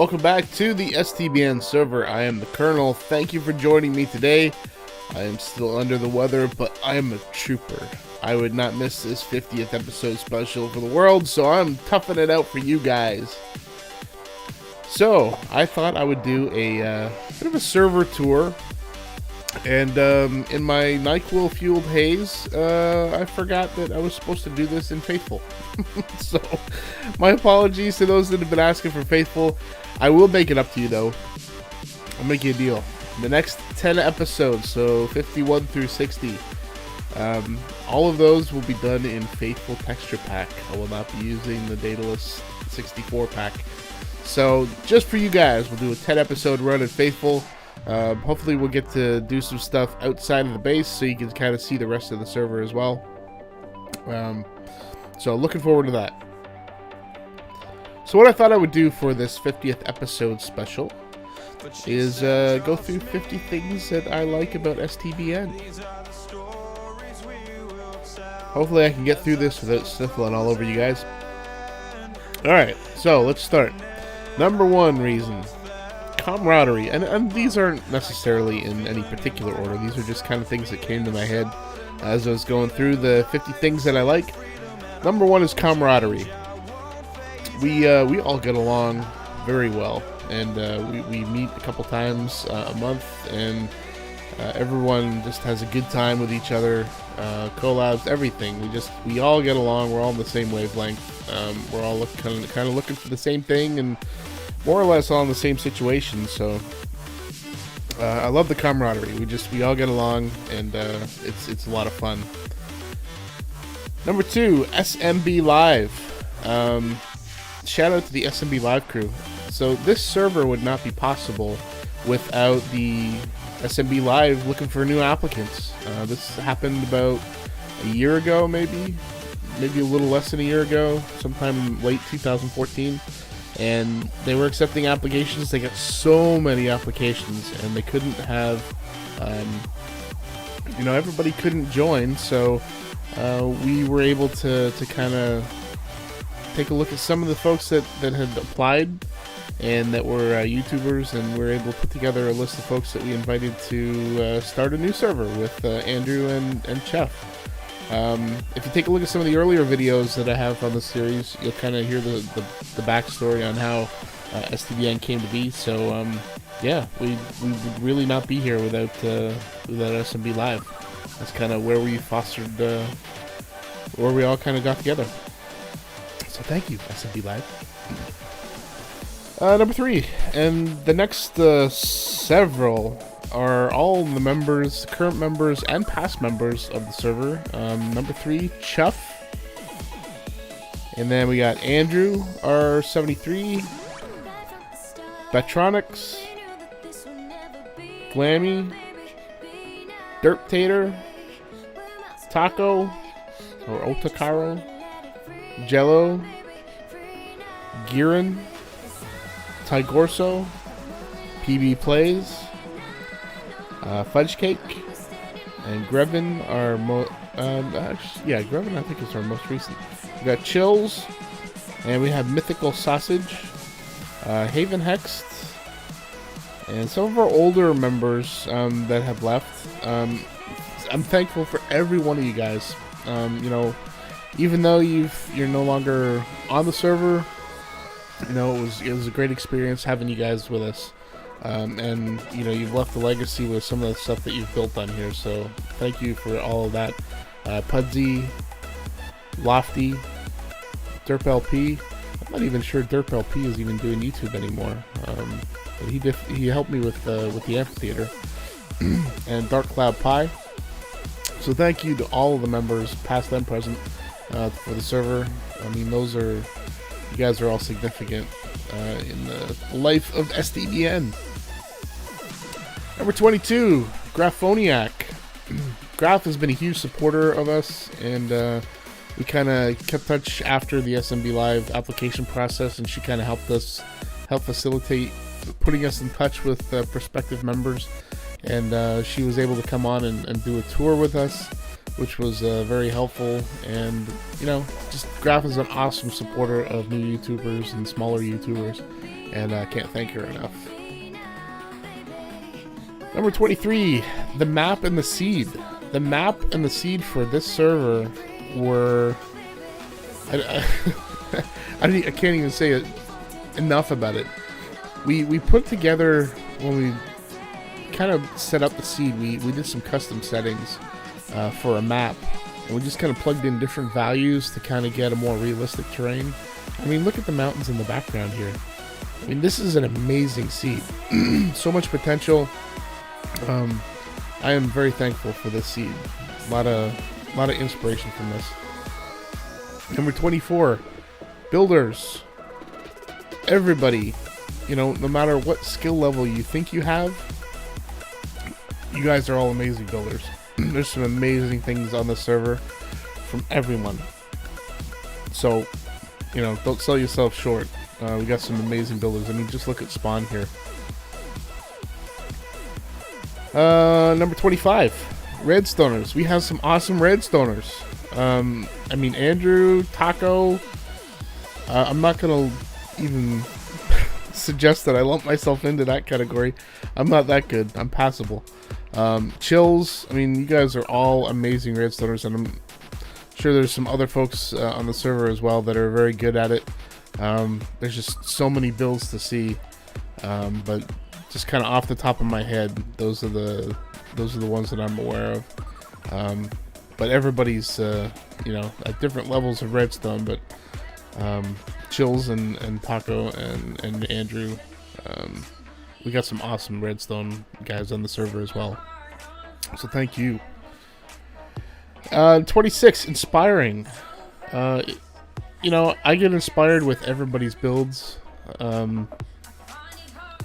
Welcome back to the STBN server. I am the Colonel. Thank you for joining me today. I am still under the weather, but I am a trooper. I would not miss this 50th episode special for the world, so I'm toughing it out for you guys. So, I thought I would do a bit of a server tour. And in my NyQuil fueled haze, I forgot that I was supposed to do this in Faithful. So, my apologies to those that have been asking for Faithful. I will make it up to you though. I'll make you a deal. The next 10 episodes, so 51 through 60, all of those will be done in Faithful Texture Pack. I will not be using the Dataless 64 pack. So, just for you guys, we'll do a 10 episode run in Faithful. Hopefully we'll get to do some stuff outside of the base so you can kind of see the rest of the server as well. So looking forward to that. So what I thought I would do for this 50th episode special is go through 50 things that I like about STBN. Hopefully I can get through this without sniffling all over you guys. Alright, so let's start. Number one reason. Camaraderie, and these aren't necessarily in any particular order. These are just kind of things that came to my head as I was going through the 50 things that I like. Number one is camaraderie. We all get along very well, and we meet a couple times a month, and everyone just has a good time with each other. Collabs, everything. We all get along. We're all on the same wavelength. We're all kind of looking for the same thing, and more or less all in the same situation. So I love the camaraderie. We all get along, and it's a lot of fun. Number two, SMB Live. Shout out to the SMB Live crew. So this server would not be possible without the SMB Live looking for new applicants. This happened about a year ago, maybe a little less than a year ago, sometime late 2014. And they were accepting applications. They got so many applications, and they couldn't have, everybody couldn't join. So we were able to kind of take a look at some of the folks that had applied and that were YouTubers, and we were able to put together a list of folks that we invited to start a new server with Andrew and Chef. If you take a look at some of the earlier videos that I have on the series, you'll kind of hear the backstory on how STBN came to be. So yeah, we would really not be here without SMB Live. That's kind of where we fostered, where we all kind of got together. So thank you, SMB Live. Number three, and the next several are all the members, current members and past members of the server. Number three, Chuff. And then we got Andrew, R73, Betronics, Glammy, Derp Tater, Taco, or Otakaro, Jello, Girin, Tigorso, PB Plays, Fudge Cake, and Grevin are Grevin I think is our most recent. We got Chills, and we have Mythical Sausage, Haven Hexed, and some of our older members that have left. I'm thankful for every one of you guys. Even though you're no longer on the server, it was a great experience having you guys with us. And you've left a legacy with some of the stuff that you've built on here, so thank you for all of that. Pudsy, Lofty, Derp LP. I'm not even sure Derp LP is even doing YouTube anymore, but he helped me with the amphitheater. And Dark Cloud Pie. So thank you to all of the members, past and present, for the server. I mean, you guys are all significant in the life of STBN. Number 22, Graphoniac. Graph has been a huge supporter of us, and we kind of kept touch after the SMB Live application process, and she kind of helped facilitate putting us in touch with prospective members, and she was able to come on and do a tour with us, which was very helpful. And just Graph is an awesome supporter of new YouTubers and smaller YouTubers, and I can't thank her enough. Number 23, the map and the seed. The map and the seed for this server were... I can't even say it enough about it. We put together, when we kind of set up the seed, we did some custom settings for a map. And we just kind of plugged in different values to kind of get a more realistic terrain. I mean, look at the mountains in the background here. I mean, this is an amazing seed. So much potential. I am very thankful for this seed. A lot of inspiration from this. Number 24, builders. Everybody, you know, no matter what skill level you think you have, you guys are all amazing builders. There's some amazing things on the server from everyone. So, you know, don't sell yourself short. We got some amazing builders. I mean, just look at Spawn here. Number 25, Redstoners. We have some awesome Redstoners. I mean, Andrew, Taco. I'm not gonna even suggest that I lump myself into that category. I'm not that good. I'm passable. Chills. I mean, you guys are all amazing Redstoners, and I'm sure there's some other folks on the server as well that are very good at it. There's just so many builds to see, but just kind of off the top of my head, those are the ones that I'm aware of. But everybody's you know, at different levels of redstone. But Chills and Taco and Andrew, we got some awesome redstone guys on the server as well. So thank you. 26, inspiring. You know, I get inspired with everybody's builds.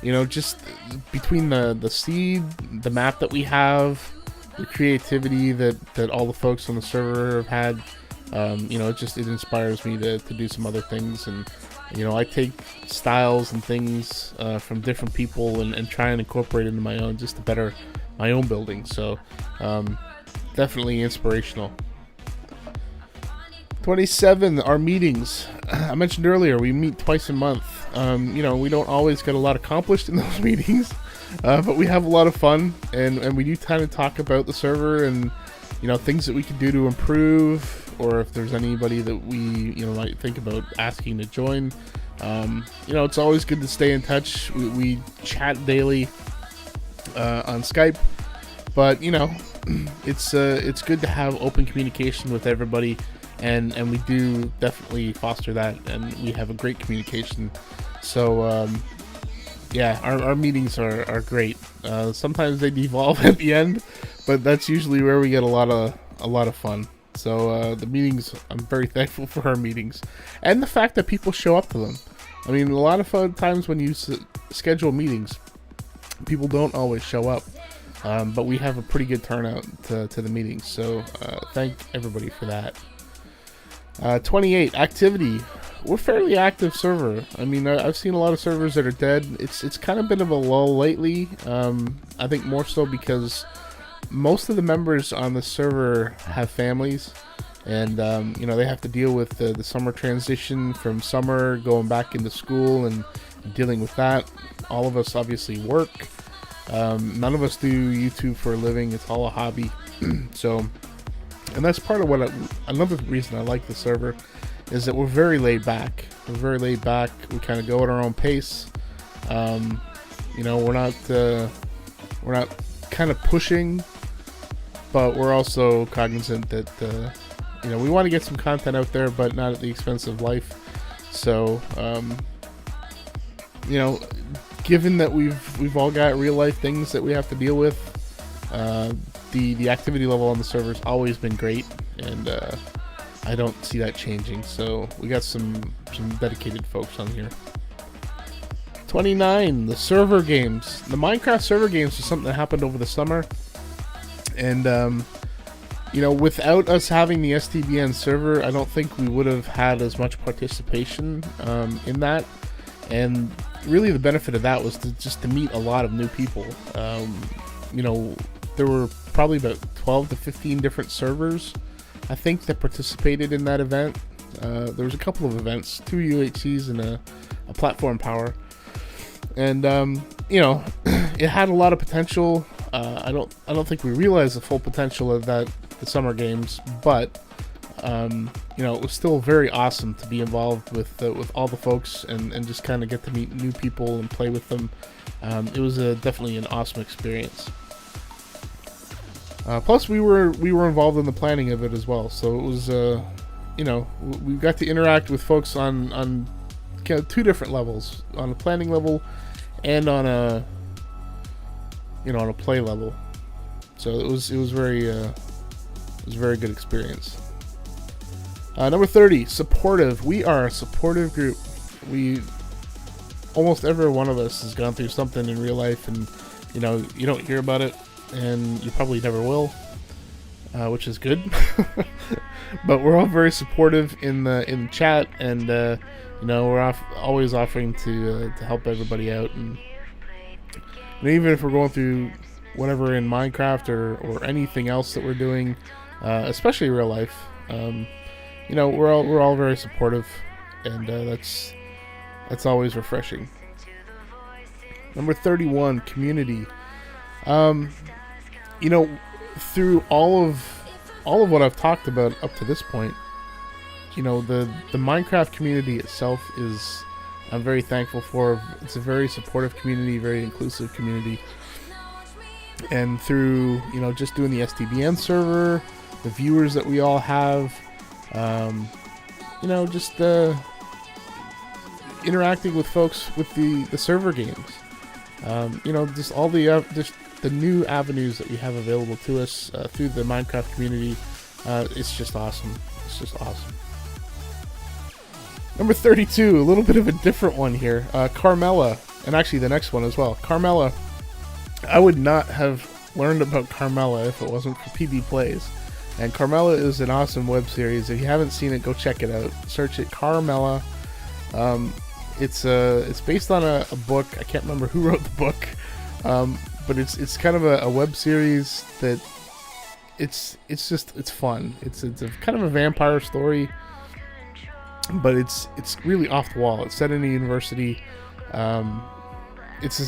You know, just between the seed, the map that we have, the creativity that all the folks on the server have had, you know, it inspires me to do some other things. And, you know, I take styles and things from different people and try and incorporate into my own, just to better my own building. So, definitely inspirational. 27, our meetings. I mentioned earlier, we meet twice a month. You know, we don't always get a lot accomplished in those meetings, but we have a lot of fun, and we do kind of talk about the server and, you know, things that we can do to improve, or if there's anybody that we, you know, might think about asking to join. You know, it's always good to stay in touch. We chat daily on Skype, but, you know, it's good to have open communication with everybody. And we do definitely foster that, and we have a great communication. So yeah, our meetings are great. Sometimes they devolve at the end, but that's usually where we get a lot of fun. So the meetings, I'm very thankful for our meetings, and the fact that people show up to them. I mean, a lot of times when you schedule meetings, people don't always show up, but we have a pretty good turnout to the meetings. So thank everybody for that. 28, activity. We're a fairly active server. I mean, I've seen a lot of servers that are dead. It's kind of been of a lull lately. I think more so because most of the members on the server have families, and you know, they have to deal with the summer transition from summer going back into school and dealing with that. All of us obviously work. None of us do YouTube for a living. It's all a hobby. So. And that's part of what another reason I like the server is that we're very laid back. We're very laid back. We kind of go at our own pace. You know, we're not kind of pushing, but we're also cognizant that you know, we want to get some content out there, but not at the expense of life. So you know, given that we've all got real life things that we have to deal with, the activity level on the server has always been great, and I don't see that changing. So we got some dedicated folks on here. 29, the server games. The Minecraft server games was something that happened over the summer, and you know, without us having the STBN server, I don't think we would have had as much participation in that. And really, the benefit of that was to meet a lot of new people. You know, there were probably about 12 to 15 different servers, I think, that participated in that event. There was a couple of events, 2 UHCs and a platform power. and you know, it had a lot of potential. I don't think we realized the full potential of the summer games, but you know, it was still very awesome to be involved with all the folks and just kind of get to meet new people and play with them. It was definitely an awesome experience. Plus, we were involved in the planning of it as well, so it was you know, we got to interact with folks on kind of two different levels, on a planning level and on a, you know, on a play level. So it was very good experience. Number 30, supportive. We are a supportive group. Almost every one of us has gone through something in real life, and you know, you don't hear about it, and you probably never will, which is good. But we're all very supportive in the chat, and you know, we're always offering to help everybody out, and even if we're going through whatever in Minecraft or anything else that we're doing, especially real life, you know, we're all very supportive, and that's always refreshing. Number 31, community. You know, through all of what I've talked about up to this point, you know, the Minecraft community itself is, I'm very thankful for. It's a very supportive community, very inclusive community. And through, you know, just doing the STBN server, the viewers that we all have, you know, just interacting with folks with the server games, you know, just all just the new avenues that we have available to us through the Minecraft community. It's just awesome. It's just awesome. Number 32, a little bit of a different one here. Carmella, and actually the next one as well. Carmella, I would not have learned about Carmella if it wasn't for PB Plays. And Carmella is an awesome web series. If you haven't seen it, go check it out. Search it, Carmella. It's based on a book. I can't remember who wrote the book, but it's kind of a web series that it's fun. It's a kind of a vampire story, but it's really off the wall. It's set in a university. It's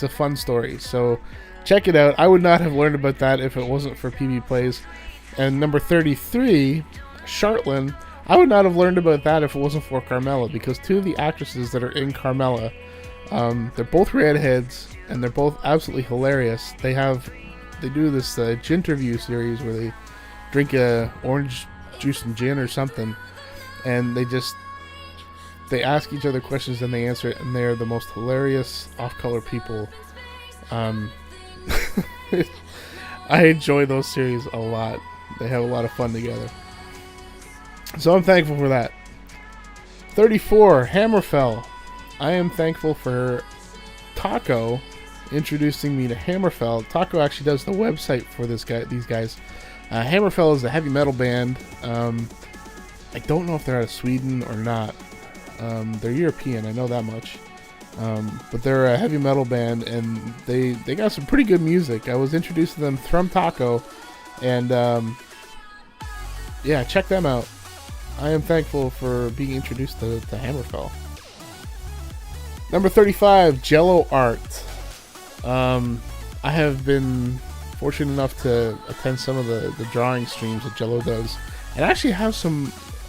a fun story. So check it out. I would not have learned about that if it wasn't for PB Plays. And number 33, Chartlin. I would not have learned about that if it wasn't for Carmella, because two of the actresses that are in Carmella, they're both redheads and they're both absolutely hilarious. They do this ginterview series where they drink orange juice and gin or something, and they ask each other questions and they answer it, and they're the most hilarious off-color people. I enjoy those series a lot. They have a lot of fun together. So I'm thankful for that. 34, Hammerfell. I am thankful for Taco introducing me to Hammerfell. Taco actually does the website for these guys. Hammerfell is a heavy metal band. I don't know if they're out of Sweden or not. They're European, I know that much. But they're a heavy metal band, and they got some pretty good music. I was introduced to them from Taco, and yeah, check them out. I am thankful for being introduced to Hammerfell. Number 35, Jello art. I have been fortunate enough to attend some of the drawing streams that Jello does, and I actually have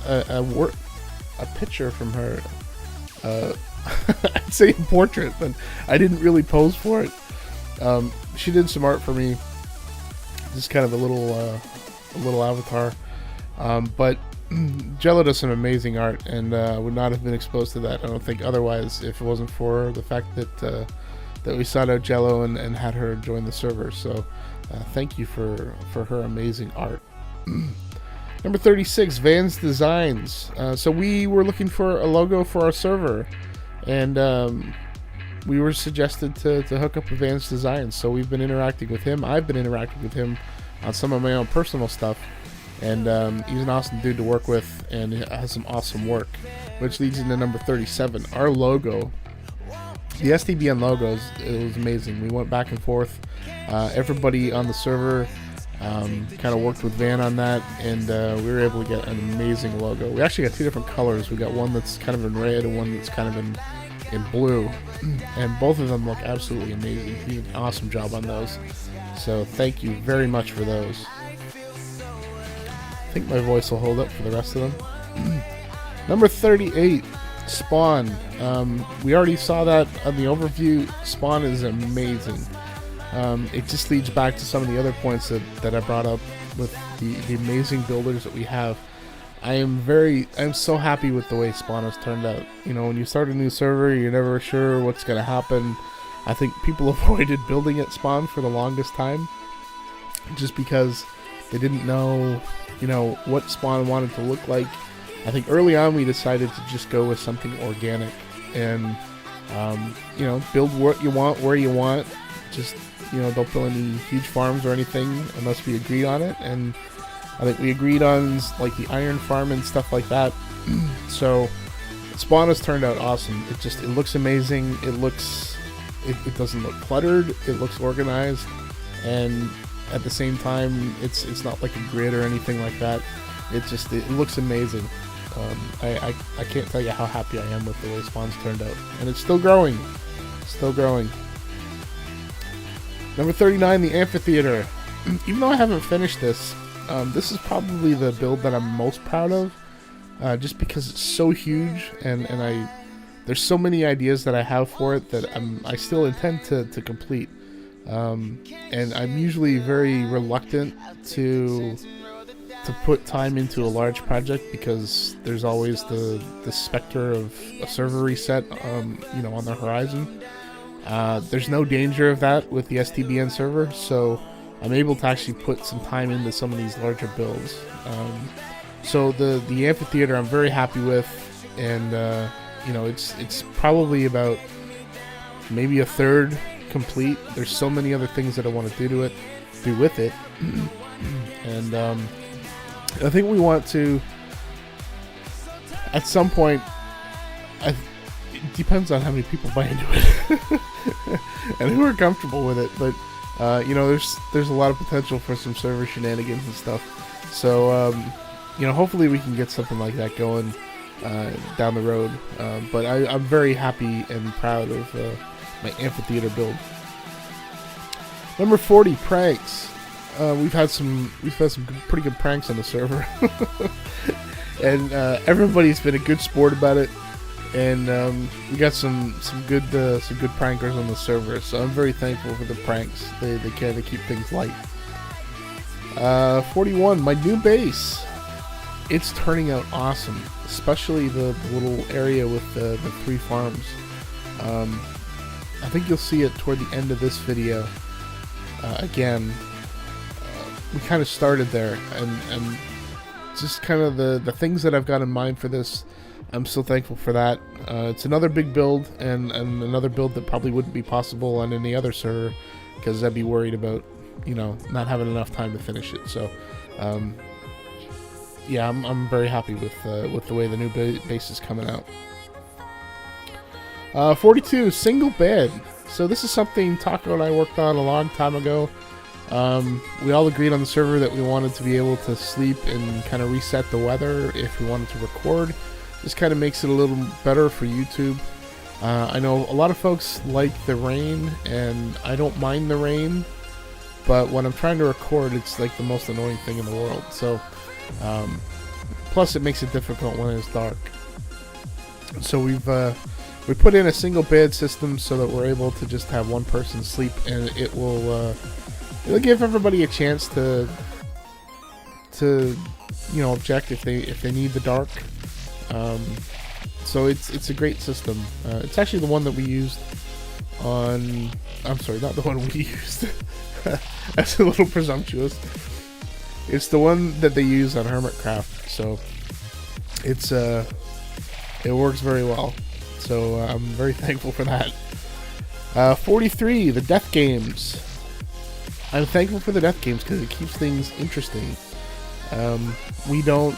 a picture from her. I'd say a portrait, but I didn't really pose for it. She did some art for me, just kind of a little avatar. But Jello does some amazing art, and would not have been exposed to that, I don't think, otherwise, if it wasn't for the fact that we sought out Jello and had her join the server. So thank you for her amazing art. Number 36, Vans Designs. So we were looking for a logo for our server, and we were suggested to hook up with Vans Designs. So we've been interacting with him. I've been interacting with him on some of my own personal stuff, and he's an awesome dude to work with, and has some awesome work, which leads into number 37, our logo. The STBN logo it was amazing. We went back and forth. Everybody on the server kind of worked with Van on that, and we were able to get an amazing logo. We actually got two different colors. We got one that's kind of in red and one that's kind of in in blue, and both of them look absolutely amazing. You did an awesome job on those, so thank you very much for those. I think my voice will hold up for the rest of them. Number 38, Spawn. We already saw that on the overview. Spawn is amazing. It just leads back to some of the other points that I brought up with the amazing builders that we have. I'm so happy with the way Spawn has turned out. You know, when you start a new server, you're never sure what's going to happen. I think people avoided building at Spawn for the longest time, just because they didn't know, you know, what Spawn wanted to look like. I think early on we decided to just go with something organic and, you know, build what you want, where you want. Just, you know, don't build any huge farms or anything unless we agreed on it. And I think we agreed on like the iron farm and stuff like that. So Spawn has turned out awesome. It looks amazing. It doesn't look cluttered. It looks organized, and at the same time, it's not like a grid or anything like that. It looks amazing. I can't tell you how happy I am with the way Spawn's turned out, and it's still growing. Still growing. Number 39, the amphitheater. Even though I haven't finished this, this is probably the build that I'm most proud of, just because it's so huge, and there's so many ideas that I have for it that I still intend to complete. And I'm usually very reluctant to put time into a large project because there's always the specter of a server reset, you know, on the horizon. There's no danger of that with the STBN server, so I'm able to actually put some time into some of these larger builds. So the amphitheater I'm very happy with, and you know, it's probably about maybe a third complete. There's so many other things that I want to do with it, and I think we want to, at some point, it depends on how many people buy into it and who are comfortable with it, but you know, there's a lot of potential for some server shenanigans and stuff. So you know, hopefully we can get something like that going down the road. But I'm very happy and proud of my amphitheater build. Number 40, pranks. We've had some pretty good pranks on the server, and everybody's been a good sport about it. And we got some good prankers on the server, so I'm very thankful for the pranks. They kind of keep things light. 41, my new base. It's turning out awesome, especially the little area with the 3 farms. I think you'll see it toward the end of this video. Again, we kind of started there, and just kind of the things that I've got in mind for this. I'm so thankful for that. It's another big build, and another build that probably wouldn't be possible on any other server, because I'd be worried about, you know, not having enough time to finish it. So, yeah, I'm very happy with the way the new base is coming out. 42, single bed. So this is something Taco and I worked on a long time ago. We all agreed on the server that we wanted to be able to sleep and kind of reset the weather if we wanted to record. This kind of makes it a little better for YouTube. I know a lot of folks like the rain, and I don't mind the rain, but when I'm trying to record, it's like the most annoying thing in the world. So, plus it makes it difficult when it's dark. So we put in a single bed system so that we're able to just have one person sleep, and it'll give everybody a chance to you know, object if they need the dark. So it's a great system. It's actually the one that we used on. I'm sorry, not the one we used. That's a little presumptuous. It's the one that they use on Hermitcraft. So it works very well. So I'm very thankful for that. 43, the death games. I'm thankful for the death games because it keeps things interesting. We don't.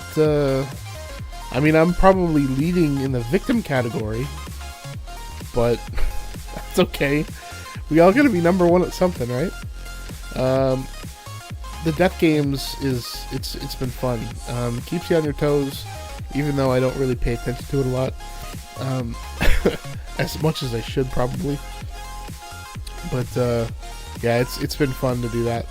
I mean, I'm probably leading in the victim category, but that's okay. We all gotta be number one at something, right? The death games it's been fun. Keeps you on your toes, even though I don't really pay attention to it a lot. as much as I should probably. But yeah, it's been fun to do that.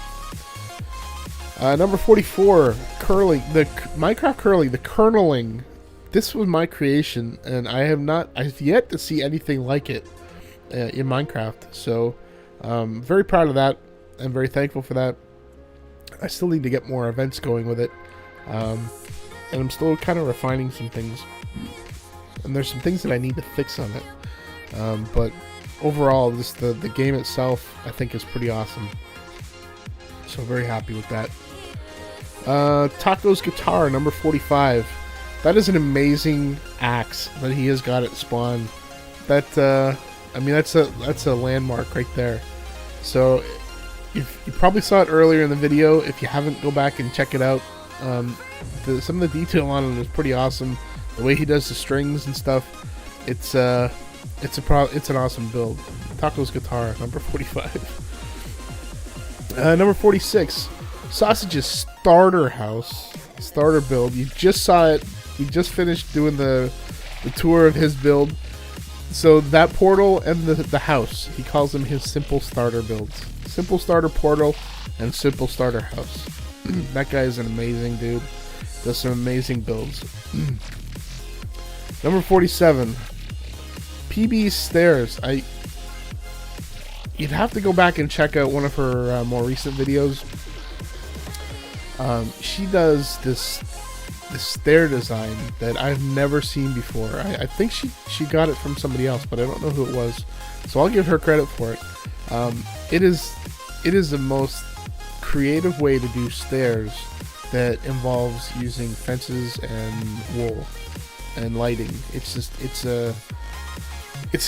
Number 44, curling, the Minecraft curling, the kerneling. This was my creation, and I've yet to see anything like it in Minecraft. So, very proud of that. I'm very thankful for that. I still need to get more events going with it, and I'm still kind of refining some things. And there's some things that I need to fix on it. But overall, just the game itself, I think, is pretty awesome. So very happy with that. Taco's guitar, number 45. That is an amazing axe that he has got at spawn. That I mean, that's a landmark right there. So if you probably saw it earlier in the video. If you haven't, go back and check it out. Some of the detail on it is pretty awesome. The way he does the strings and stuff, it's an awesome build. Taco's guitar, number 45. Number 46, Sausage's starter build. You just saw it. We just finished doing the tour of his build. So that portal and the house, he calls them his simple starter builds. Simple starter portal and simple starter house. That guy is an amazing dude. Does some amazing builds. Number 47, PB's stairs. You'd have to go back and check out one of her more recent videos. She does this stair design that I've never seen before. I think she got it from somebody else, but I don't know who it was. So I'll give her credit for it. It is the most creative way to do stairs that involves using fences and wool and lighting. It's a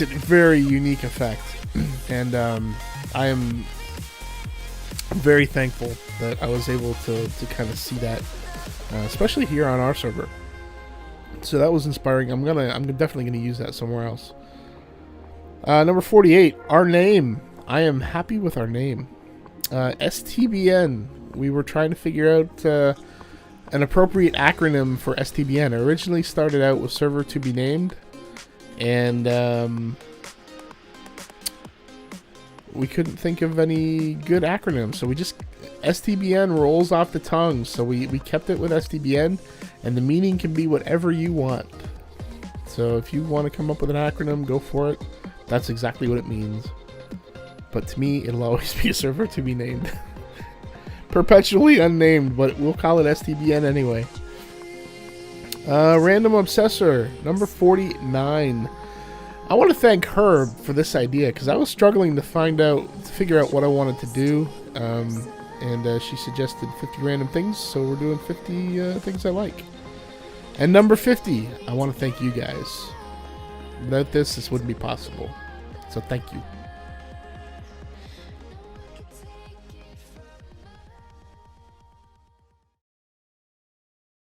very unique effect. And I am very thankful that I was able to kind of see that, especially here on our server. So that was inspiring. I'm definitely gonna use that somewhere else. Number 48, our name. I am happy with our name. STBN. We were trying to figure out an appropriate acronym for STBN. I originally started out with server to be named, and we couldn't think of any good acronyms, so we just STBN rolls off the tongue. So we kept it with STBN, and the meaning can be whatever you want. So if you want to come up with an acronym, go for it. That's exactly what it means. But to me, it'll always be a server to be named. Perpetually unnamed, but we'll call it STBN anyway. Random Obsessor, number 49. I want to thank Herb for this idea, because I was struggling to figure out what I wanted to do, and she suggested 50 random things, so we're doing 50 things I like. And number 50, I want to thank you guys. Without this wouldn't be possible, so thank you.